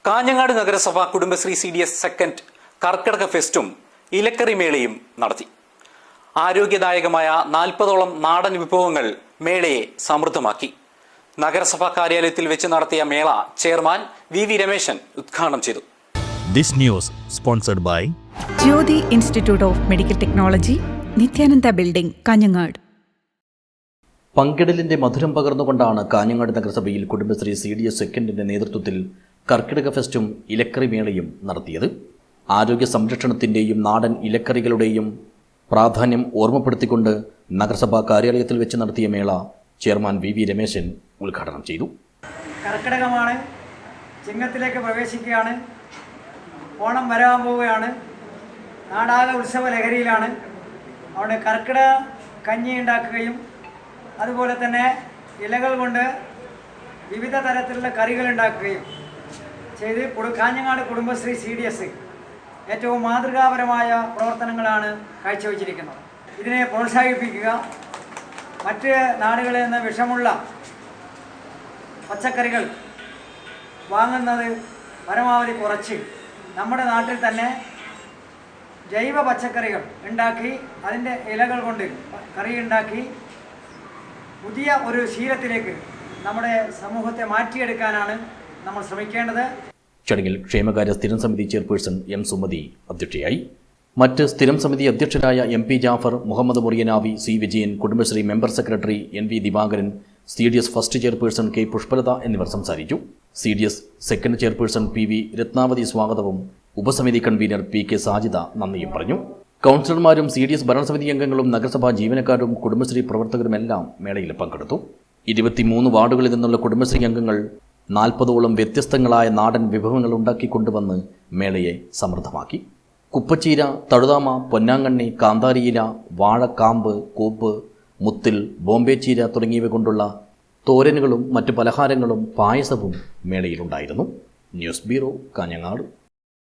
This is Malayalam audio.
കാഞ്ഞങ്ങാട് നഗരസഭ കുടുംബശ്രീ CDS സെക്കൻഡ് കർക്കിടക ഫെസ്റ്റും ഇലക്കറി മേളയും നടത്തി. ആരോഗ്യദായകമായ 40ഓളം നാടൻ വിഭവങ്ങൾ മേളയെ സമൃദ്ധമാക്കി. നഗരസഭാ കാര്യാലയത്തിൽ വെച്ച് നടത്തിയ മേള ചെയർമാൻ VV രമേശൻ ഉദ്ഘാടനം ചെയ്തു. This news sponsored by Jyoti Institute of Medical Technology, Nithyananda building, Kanhangad. പങ്കിടലിന്റെ മധുരം പകർന്നുകൊണ്ടാണ് കാഞ്ഞങ്ങാട് നഗരസഭയിൽ കുടുംബശ്രീ CDS സെക്കൻഡിന്റെ നേതൃത്വത്തിൽ കർക്കിടക ഫെസ്റ്റും ഇലക്കറി മേളയും നടത്തിയത്. ആരോഗ്യ സംരക്ഷണത്തിന്റെയും നാടൻ ഇലക്കറികളുടെയും പ്രാധാന്യം ഓർമ്മപ്പെടുത്തിക്കൊണ്ട് നഗരസഭാ കാര്യാലയത്തിൽ വെച്ച് നടത്തിയ മേള ചെയർമാൻ VV രമേശൻ ഉദ്ഘാടനം ചെയ്തു. കർക്കിടകമാണ്, ചിങ്ങത്തിലേക്ക് പ്രവേശിക്കുകയാണ്, ഓണം വരാൻ പോവുകയാണ്, നാടാകെ ഉത്സവ ലഹരിയിലാണ്. അവിടെ കർക്കിടക കഞ്ഞി ഉണ്ടാക്കുകയും അതുപോലെ തന്നെ ഇലകൾ കൊണ്ട് വിവിധ തരത്തിലുള്ള കറികൾ ഉണ്ടാക്കുകയും ചെയ്ത് കാഞ്ഞങ്ങാട് കുടുംബശ്രീ CDS ഏറ്റവും മാതൃകാപരമായ പ്രവർത്തനങ്ങളാണ് കാഴ്ചവെച്ചിരിക്കുന്നത്. ഇതിനെ പ്രോത്സാഹിപ്പിക്കുക, മറ്റ് നാടുകളിൽ നിന്ന് വിഷമുള്ള പച്ചക്കറികൾ വാങ്ങുന്നത് പരമാവധി കുറച്ച് നമ്മുടെ നാട്ടിൽ തന്നെ ജൈവ പച്ചക്കറികൾ ഉണ്ടാക്കി അതിൻ്റെ ഇലകൾ കൊണ്ട് കറി ഉണ്ടാക്കി പുതിയ ഒരു ശീലത്തിലേക്ക് നമ്മുടെ സമൂഹത്തെ മാറ്റിയെടുക്കാനാണ് നമ്മൾ ശ്രമിക്കേണ്ടത്. ചടങ്ങിൽ ക്ഷേമകാര്യ സ്ഥിരം സമിതി ചെയർപേഴ്സൺ M സുമതി അധ്യക്ഷയായി. മറ്റ് സ്ഥിരം സമിതി അധ്യക്ഷരായ MP Jafar, Muhammad Muriyanavi, C Vijayan, Kudumbashree member secretary NV Divakaran, CDS first chairperson K Pushpalatha എന്നിവർ സംസാരിച്ചു. CDS second chairperson PV Rathnavathi സ്വാഗതവും ഉപസമിതി കൺവീനർ PK സാജിദ നന്ദിയും പറഞ്ഞു. കൗൺസിലർമാരും CDS ഭരണസമിതി അംഗങ്ങളും നഗരസഭാ ജീവനക്കാരും കുടുംബശ്രീ പ്രവർത്തകരുമെല്ലാം മേളയിൽ പങ്കെടുത്തു. 23 വാർഡുകളിൽ നിന്നുള്ള കുടുംബശ്രീ അംഗങ്ങൾ 40ഓളം വ്യത്യസ്തങ്ങളായ നാടൻ വിഭവങ്ങൾ ഉണ്ടാക്കിക്കൊണ്ടുവന്ന് മേളയെ സമൃദ്ധമാക്കി. കുപ്പച്ചീര, തഴുതാമ, പൊന്നാങ്കണ്ണി, കാന്താരിയില, വാഴക്കാമ്പ്, കൂപ്പ്, മുത്തിൽ, ബോംബെ ചീര തുടങ്ങിയവ കൊണ്ടുള്ള തോരനുകളും മറ്റു പലഹാരങ്ങളും പായസവും മേളയിലുണ്ടായിരുന്നു. News bureau, Kanhangad.